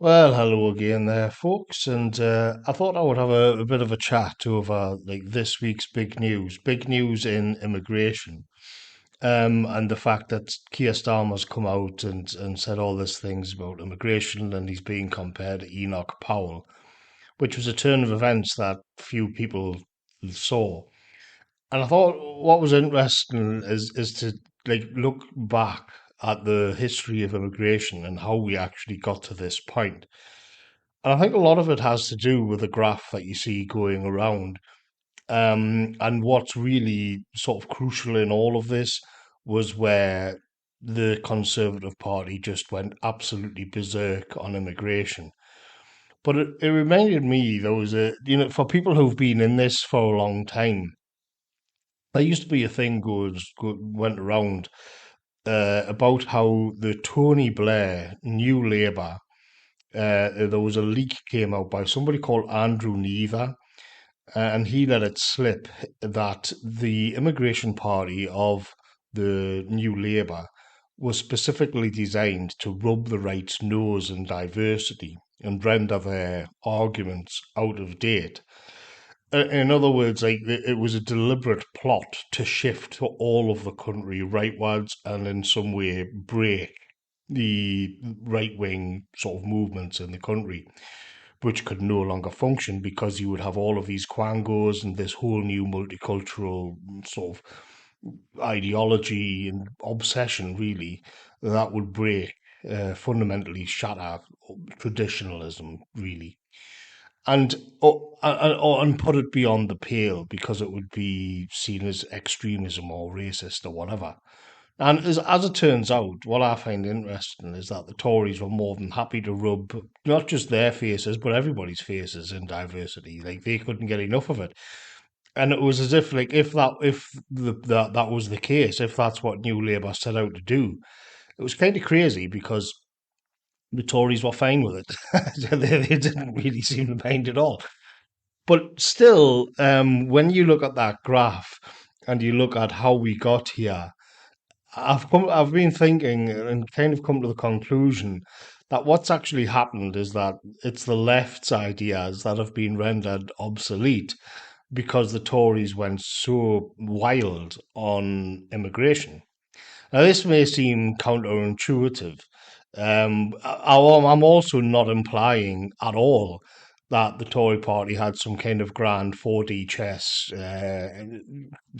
Well, hello again there, folks, and I thought I would have a bit of a chat over like this week's big news in immigration, and the fact that Keir Starmer's come out and said all these things about immigration, and he's being compared to Enoch Powell, which was a turn of events that few people saw. And I thought what was interesting is to like look back at the history of immigration and how we actually got to this point. And I think a lot of it has to do with the graph that you see going around. And what's really sort of crucial in all of this was where the Conservative Party just went absolutely berserk on immigration. But it reminded me there was for people who've been in this for a long time, there used to be a thing went around about how the Tony Blair New Labour, there was a leak came out by somebody called Andrew Neither, and he let it slip that the immigration party of the New Labour was specifically designed to rub the right's nose in diversity and render their arguments out of date. In other words, like it was a deliberate plot to shift all of the country rightwards and in some way break the right wing sort of movements in the country, which could no longer function because you would have all of these quangos and this whole new multicultural sort of ideology and obsession, really, that would break, fundamentally shatter traditionalism, really. And and put it beyond the pale because it would be seen as extremism or racist or whatever. And as it turns out, what I find interesting is that the Tories were more than happy to rub not just their faces, but everybody's faces in diversity. Like they couldn't get enough of it. And it was as if, like, that was the case, if that's what New Labour set out to do, it was kind of crazy because the Tories were fine with it. They didn't really seem to mind at all. But still, when you look at that graph and you look at how we got here, I've been thinking and kind of come to the conclusion that what's actually happened is that it's the left's ideas that have been rendered obsolete because the Tories went so wild on immigration. Now, this may seem counterintuitive. I'm also not implying at all that the Tory party had some kind of grand 4D chess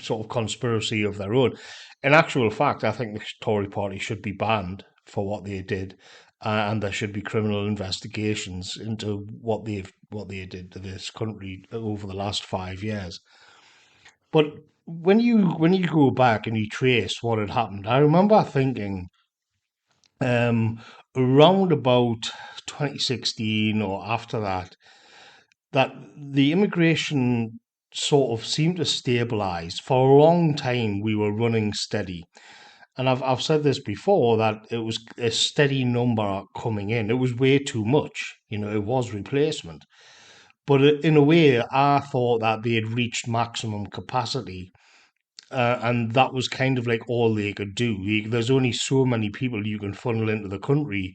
sort of conspiracy of their own. In actual fact, I think the Tory party should be banned for what they did, and there should be criminal investigations into what they did to this country over the last 5 years. But when you go back and you trace what had happened, I remember thinking um, around about 2016 or after that, that the immigration sort of seemed to stabilize. For a long time, we were running steady. And I've said this before that it was a steady number coming in. It was way too much. It was replacement. But in a way, I thought that they had reached maximum capacity, and that was kind of like all they could do. There's only so many people you can funnel into the country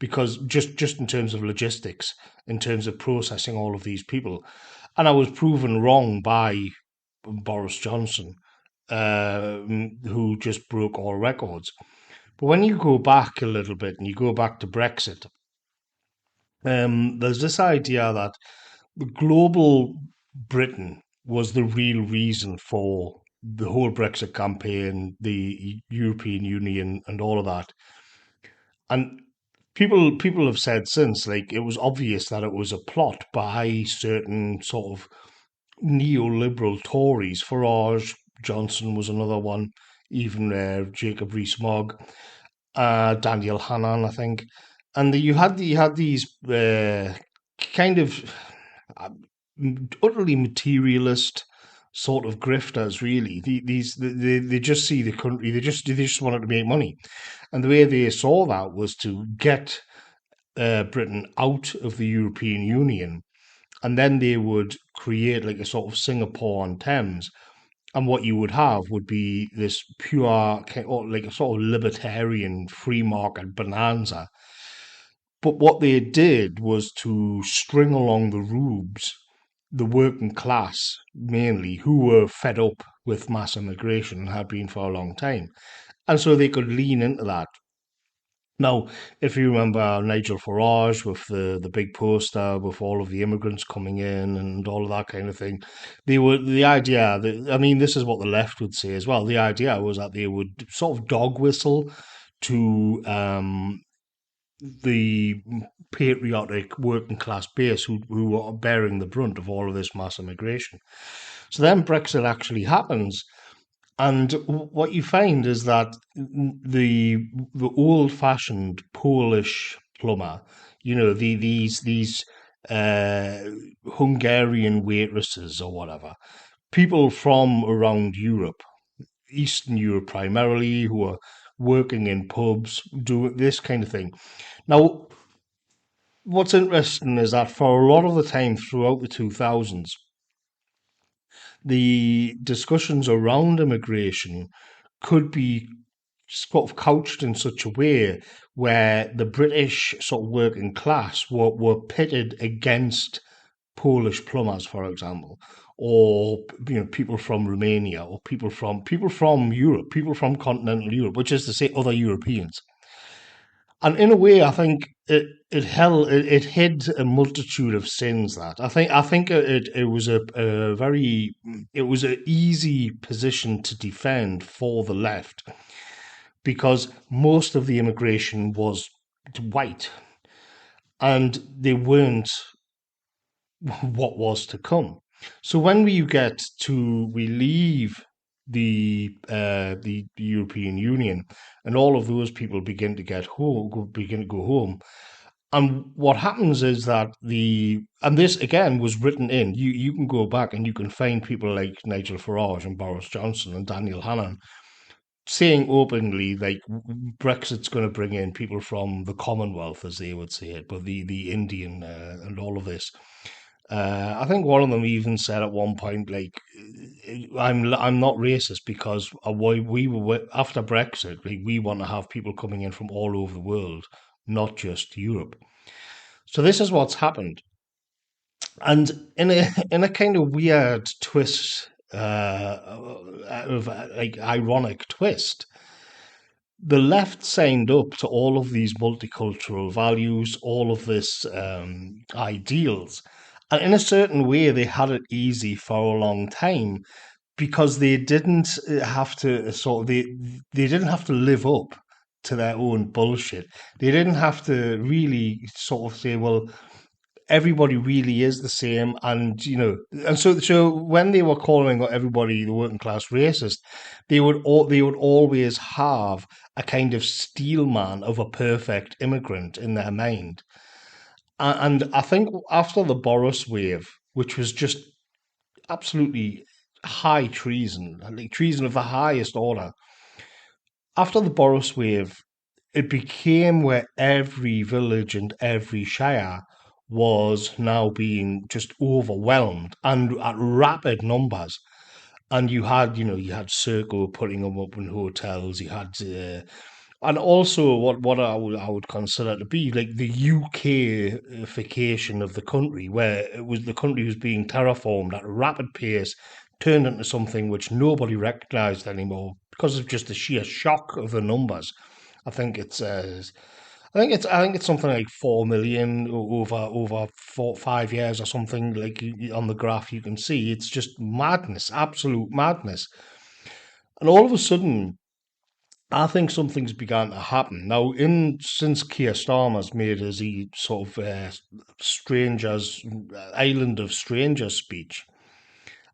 because just in terms of logistics, in terms of processing all of these people, and I was proven wrong by Boris Johnson, who just broke all records. But when you go back a little bit and you go back to Brexit, there's this idea that the global Britain was the real reason for the whole Brexit campaign, the European Union, and all of that. And people have said since, like it was obvious that it was a plot by certain sort of neoliberal Tories. Farage, Johnson was another one, even Jacob Rees-Mogg, Daniel Hannan, I think, and you had these kind of uh, utterly materialist sort of grifters. Really, they just see the country. They just wanted to make money, and the way they saw that was to get Britain out of the European Union, and then they would create like a sort of Singapore on Thames. And what you would have would be this pure, or like a sort of libertarian free market bonanza. But what they did was to string along the rubes the working class, mainly, who were fed up with mass immigration and had been for a long time. And so they could lean into that. Now, if you remember Nigel Farage with the big poster with all of the immigrants coming in and all of that kind of thing, they were the idea that, I mean, this is what the left would say as well. The idea was that they would sort of dog whistle to the patriotic working class base who are bearing the brunt of all of this mass immigration. So then Brexit actually happens, and what you find is that the old fashioned Polish plumber, these uh, Hungarian waitresses or whatever, people from around Europe, Eastern Europe primarily, who are working in pubs, doing this kind of thing. Now, what's interesting is that for a lot of the time throughout the 2000s, the discussions around immigration could be sort of couched in such a way where the British sort of working class were pitted against Polish plumbers, for example, or people from Romania, or people from Europe, people from continental Europe, which is to say other Europeans. And in a way, I think it hid a multitude of sins. That I think it was a very it was an easy position to defend for the left because most of the immigration was white and they weren't what was to come. So when we leave the European Union, and all of those people begin to go home. And what happens is that and this again was written in. You can go back and you can find people like Nigel Farage and Boris Johnson and Daniel Hannan saying openly like Brexit's going to bring in people from the Commonwealth, as they would say it, but the Indian and all of this. I think one of them even said at one point, like, I'm not racist because we were after Brexit, like, we want to have people coming in from all over the world, not just Europe. So this is what's happened, and in a kind of weird twist, of like ironic twist, the left signed up to all of these multicultural values, all of this ideals, and in a certain way, they had it easy for a long time because they didn't have to they didn't have to live up to their own bullshit. They didn't have to really sort of say, well, everybody really is the same, and so when they were calling everybody the working class racist, they would always have a kind of steel man of a perfect immigrant in their mind. And I think after the Boris wave, which was just absolutely high treason, like treason of the highest order, after the Boris wave, it became where every village and every shire was now being just overwhelmed and at rapid numbers. And you had Serco putting them up in hotels. You had, and also what I would consider to be like the UKification of the country, where it was the country was being terraformed at a rapid pace, turned into something which nobody recognised anymore because of just the sheer shock of the numbers. I think it's I think it's something like 4 million over 5 years or something. Like on the graph, you can see it's just madness, absolute madness. And all of a sudden, I think something's begun to happen now. In since Keir Starmer's made his sort of strangers island of strangers speech,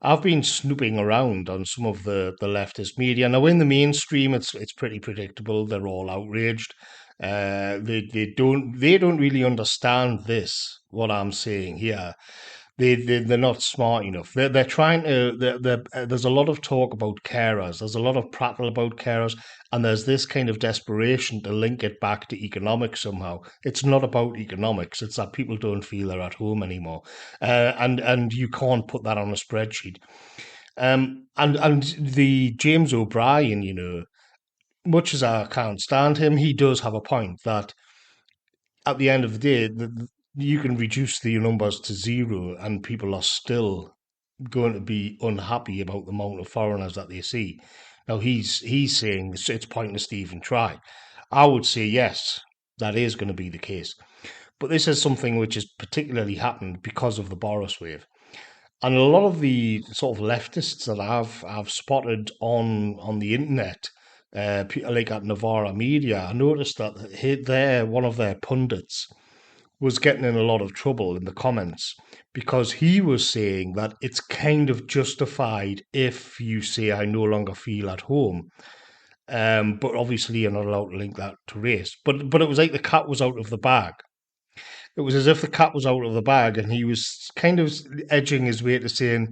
I've been snooping around on some of the leftist media. Now, in the mainstream, it's pretty predictable. They're all outraged. They don't really understand this. What I'm saying here, they're not smart enough. They're trying to. There's a lot of talk about carers. There's a lot of prattle about carers, and there's this kind of desperation to link it back to economics somehow. It's not about economics. It's that people don't feel they're at home anymore, and you can't put that on a spreadsheet. And the James O'Brien, much as I can't stand him, he does have a point that at the end of the day, you can reduce the numbers to zero, and people are still going to be unhappy about the amount of foreigners that they see. Now he's saying it's pointless to even try. I would say yes, that is going to be the case. But this is something which has particularly happened because of the Boris wave. And a lot of the sort of leftists that I've spotted on the internet, like at Novara Media, I noticed that one of their pundits was getting in a lot of trouble in the comments because he was saying that it's kind of justified if you say I no longer feel at home. But obviously you're not allowed to link that to race. But it was like the cat was out of the bag. It was as if the cat was out of the bag, and he was kind of edging his way to saying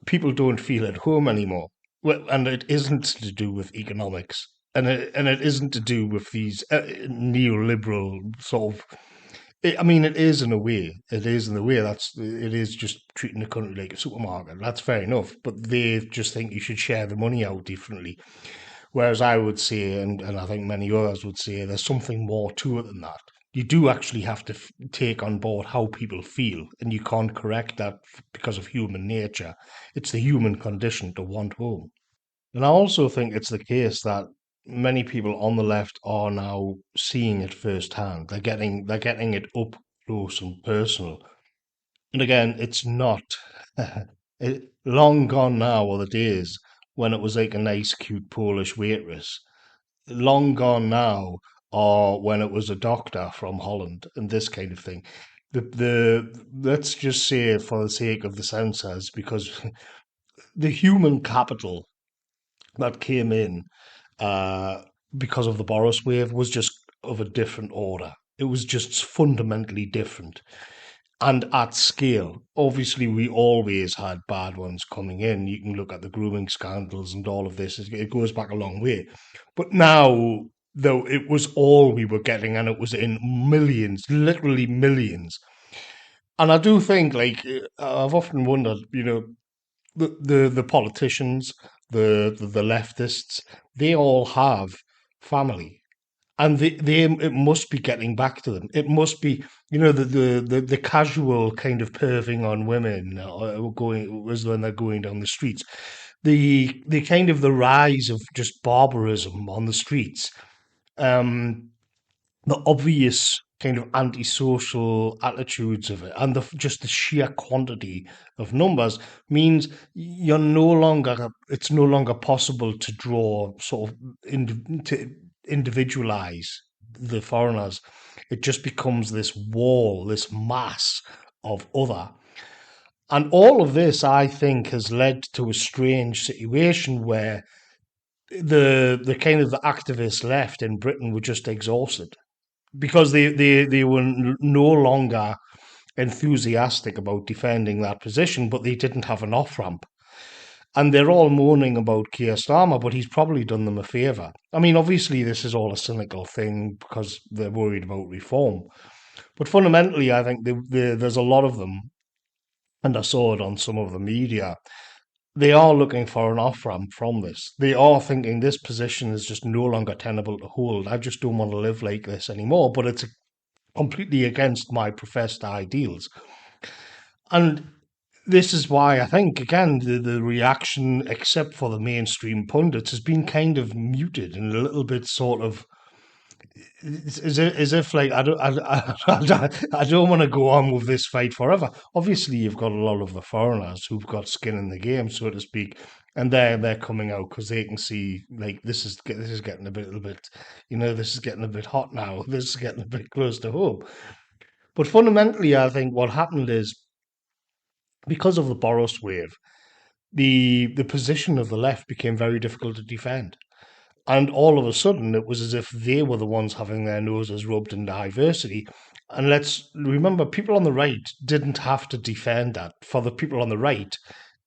people don't feel at home anymore. Well, and it isn't to do with economics, and it isn't to do with these neoliberal sort of. I mean, it is in a way. It is in a way. It is just treating the country like a supermarket. That's fair enough, but they just think you should share the money out differently. Whereas I would say, and I think many others would say, there's something more to it than that. You do actually have to take on board how people feel, and you can't correct that because of human nature. It's the human condition to want home. And I also think it's the case that many people on the left are now seeing it firsthand. They're getting it up close and personal. And again, it's not long gone now are the days when it was like a nice, cute Polish waitress. Long gone now are when it was a doctor from Holland and this kind of thing. The let's just say for the sake of the censors, because the human capital that came in uh, because of the Boris wave was just of a different order. It was just fundamentally different and at scale. Obviously, we always had bad ones coming in. You can look at the grooming scandals and all of this. It goes back a long way. But now, though, it was all we were getting, and it was in millions, literally millions. And I do think, like, I've often wondered, the politicians, the leftists, they all have family, and they it must be getting back to them. It must be, the casual kind of perving on women going was when they're going down the streets. The kind of the rise of just barbarism on the streets. Um, the obvious kind of antisocial attitudes of it and just the sheer quantity of numbers means it's no longer possible to draw sort of to individualize the foreigners. It just becomes this wall, this mass of other. And all of this, I think, has led to a strange situation where the kind of the activist left in Britain were just exhausted because they were no longer enthusiastic about defending that position, but they didn't have an off ramp. And they're all moaning about Keir Starmer, but he's probably done them a favour. I mean, obviously, this is all a cynical thing because they're worried about reform. But fundamentally, I think there's a lot of them, and I saw it on some of the media. They are looking for an off ramp from this. They are thinking this position is just no longer tenable to hold. I just don't want to live like this anymore. But it's completely against my professed ideals. And this is why I think, again, the reaction, except for the mainstream pundits, has been kind of muted and a little bit sort of as if like I don't want to go on with this fight forever. Obviously, you've got a lot of the foreigners who've got skin in the game, so to speak, and they're coming out because they can see like this is getting a little bit, this is getting a bit hot now. This is getting a bit close to home. But fundamentally, I think what happened is because of the Boris wave, the position of the left became very difficult to defend. And all of a sudden, it was as if they were the ones having their noses rubbed in diversity. And let's remember, people on the right didn't have to defend that. For the people on the right,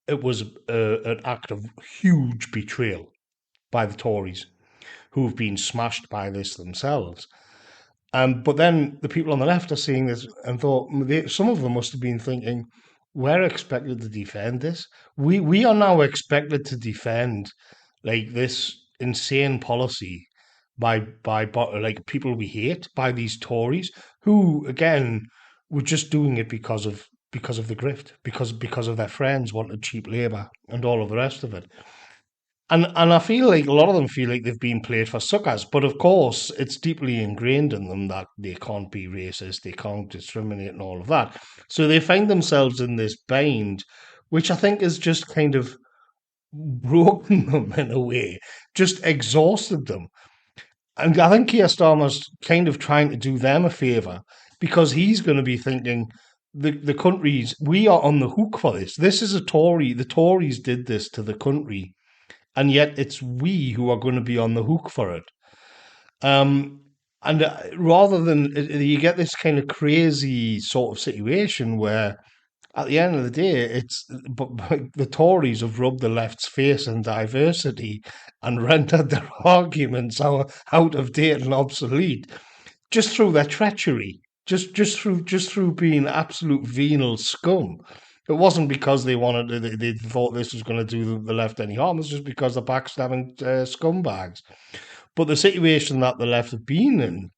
it was an act of huge betrayal by the Tories, who've been smashed by this themselves. But then the people on the left are seeing this and thought some of them must have been thinking, we're expected to defend this. We are now expected to defend like this insane policy like people we hate, by these Tories who again were just doing it because of the grift, because of their friends wanted cheap labour and all of the rest of it. And I feel like a lot of them feel like they've been played for suckers, but of course it's deeply ingrained in them that they can't be racist, they can't discriminate, and all of that. So they find themselves in this bind, which I think is just kind of broken them in a way, just exhausted them. And I think Keir Starmer's kind of trying to do them a favour because he's going to be thinking the countries, we are on the hook for this. This is a Tory. The Tories did this to the country, and yet it's we who are going to be on the hook for it. Um, and rather than you get this kind of crazy sort of situation where at the end of the day, but the Tories have rubbed the left's face in diversity and rendered their arguments out of date and obsolete just through their treachery, just through being absolute venal scum. It wasn't because they wanted to, they thought this was going to do the left any harm. It's just because they're backstabbing scumbags. But the situation that the left have been in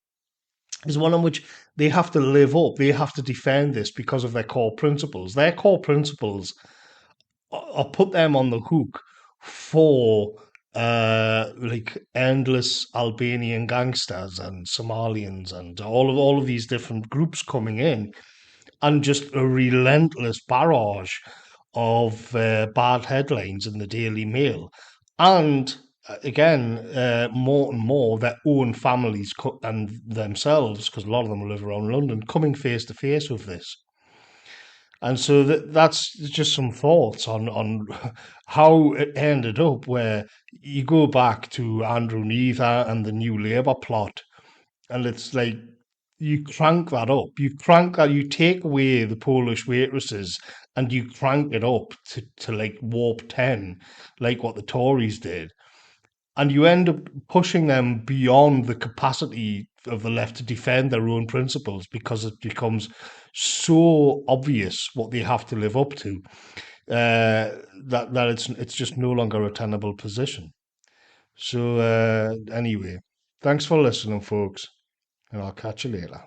is one in which they have to live up, they have to defend this because of their core principles. Their core principles are put them on the hook for like endless Albanian gangsters and Somalians and all of these different groups coming in, and just a relentless barrage of bad headlines in the Daily Mail, and again, more and more their own families and themselves, because a lot of them live around London, coming face to face with this. And so that's just some thoughts on how it ended up, where you go back to Andrew Neither and the New Labour plot, and it's like you crank that up. You crank that. You take away the Polish waitresses and you crank it up to like warp 10, like what the Tories did, and you end up pushing them beyond the capacity of the left to defend their own principles because it becomes so obvious what they have to live up to, that it's just no longer a tenable position. So anyway, thanks for listening, folks, and I'll catch you later.